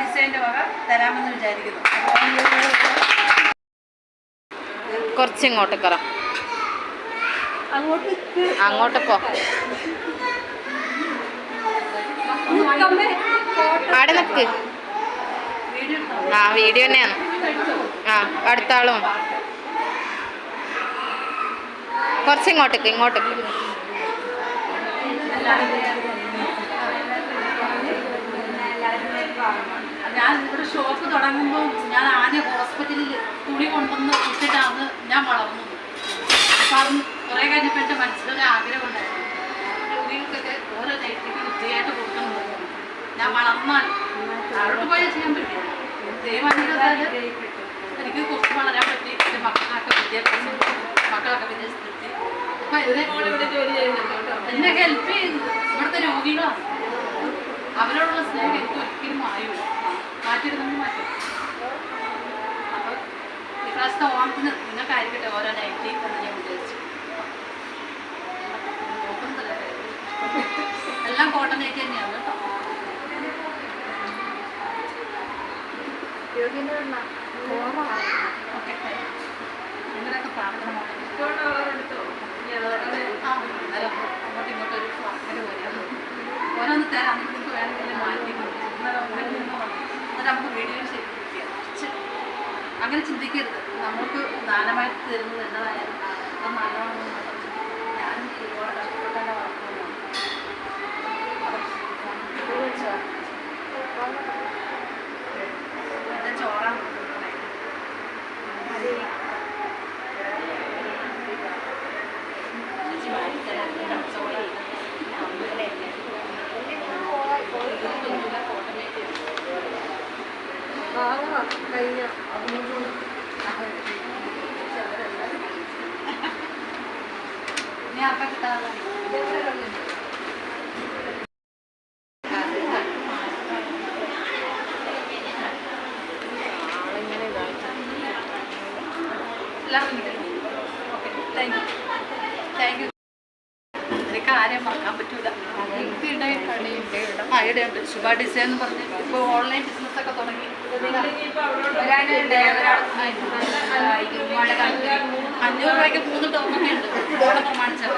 ഡിസൈൻ്റെ വക തരാമെന്ന് വിചാരിക്കുന്നു. കുറച്ച് ഇങ്ങോട്ട് കയറാം, അങ്ങോട്ട് പോ. ആടെ നിൽക്ക്. ആ വീഡിയോ തന്നെയാണ്. ആ അടുത്ത ആളും കുറച്ച് ഇങ്ങോട്ടേക്ക്. ഞാൻ ഇവിടെ ഷോപ്പ് തുടങ്ങുമ്പോൾ ഞാൻ ആദ്യം ഹോസ്പിറ്റലിൽ തുണി കൊണ്ടുവന്ന് കുത്തിട്ടാണ് ഞാൻ വളർന്നത്. അപ്പം അത് കുറേ കഴിഞ്ഞപ്പോൾ എൻ്റെ മനസ്സിലൊരു ആഗ്രഹം ഉണ്ടായിരുന്നു, രോഗികൾക്കൊക്കെ ഓരോ നൈറ്റിക്ക് വൃത്തിയായിട്ട് കൊടുക്കണമെന്ന്. ഞാൻ വളർന്നാൽ താഴോട്ട് പോയാൽ ചെയ്യാൻ പറ്റില്ല. ദൈവാനുഗ്രഹത്താൽ എനിക്ക് കുറച്ച് വളരാൻ പറ്റി. എൻ്റെ മക്കളൊക്കെ വിദ്യാഭ്യാസം, മക്കളൊക്കെ വിദേശത്തെത്തി. അപ്പം എന്നെ ഹെൽപ്പ് ചെയ്യുന്നത് ഇവിടുത്തെ രോഗികളാണ്. അവരോടുള്ള സ്നേഹം എനിക്ക് ഒരിക്കലും മാറില്ല, മാറ്റിയിരുന്നെങ്കിൽ മാറ്റും. അപ്പോൾ ഇപ്രാവശ്യത്തെ ഓണത്തിന് നിങ്ങൾക്കായിരിക്കട്ടെ ഓരോ നൈറ്റി എന്ന് ഞാൻ വിചാരിച്ചു. എല്ലാം കോട്ടൺ നൈറ്റി തന്നെയാണ് കേട്ടോ. നിങ്ങളുടെയൊക്കെ പ്രാർത്ഥനമാണ്. അങ്ങോട്ടും ഇങ്ങോട്ടൊരു വാക്കല് പോലെയാണ്. ഓരോന്ന് തരാം, നിങ്ങൾക്ക് വേണമെങ്കിൽ മാറ്റി എന്നിട്ട് നമുക്ക് വീഡിയോ ശരിക്കും അങ്ങനെ ചിന്തിക്കരുത്. നമുക്ക് ദാനമായിട്ട് തരുന്നത് എന്നതായാലും അത് നല്ലതാണെന്ന് ഞാനും ഒരുപാട് കഷ്ടപ്പെട്ടാണ് വളർത്തുന്നതാണ്. എൻ്റെ ചോറാണ് ഇനി ആർക്കാ കിട്ടാതെ ഓക്കെ. Thank you. എനിക്ക് ആരെയും മറക്കാൻ പറ്റൂല. ഇടയുണ്ട് ശുഭ ഡിസൈൻ എന്ന് പറഞ്ഞ് ഇപ്പോൾ ഓൺലൈൻ ബിസിനസ്സൊക്കെ തുടങ്ങി. 500 രൂപയ്ക്ക് 3 ടോപ്പൊക്കെ ഉണ്ട് ഓർഡർ പ്രമാണിച്ചാൽ.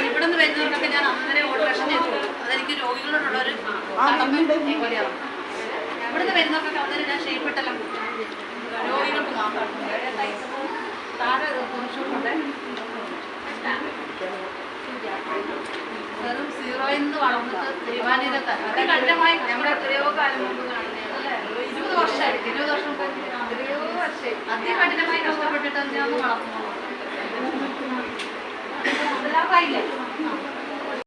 ഇവിടെ നിന്ന് വരുന്നവർക്കൊക്കെ ഞാൻ അങ്ങനെ ഓൾട്രേഷൻ ചെയ്ത് കൊടുക്കും. അതെനിക്ക് രോഗികളോടുള്ളൊരു പോലെയാണ്. ഇവിടെ നിന്ന് വരുന്നവർക്കൊക്കെ അന്നേരം ഞാൻ ഷേപ്പിട്ടെല്ലാം കൊടുക്കും. രോഗികൾക്ക് മാത്രം താഴെ പുരുഷുണ്ട്. വെറും 0 നിന്ന് വളർന്നിട്ട് ദൈവാനുഗ്രഹത്താൽ അതികഠിനമായി നമ്മുടെ എത്രയോ കാലം മുമ്പ് കാണുന്നതല്ലേ, 20 വർഷമായിട്ട് 20 വർഷം അതികഠിനമായി കഷ്ടപ്പെട്ടിട്ട് ഞാൻ വളർന്നു. അതെല്ലാം ആയില്ലേ.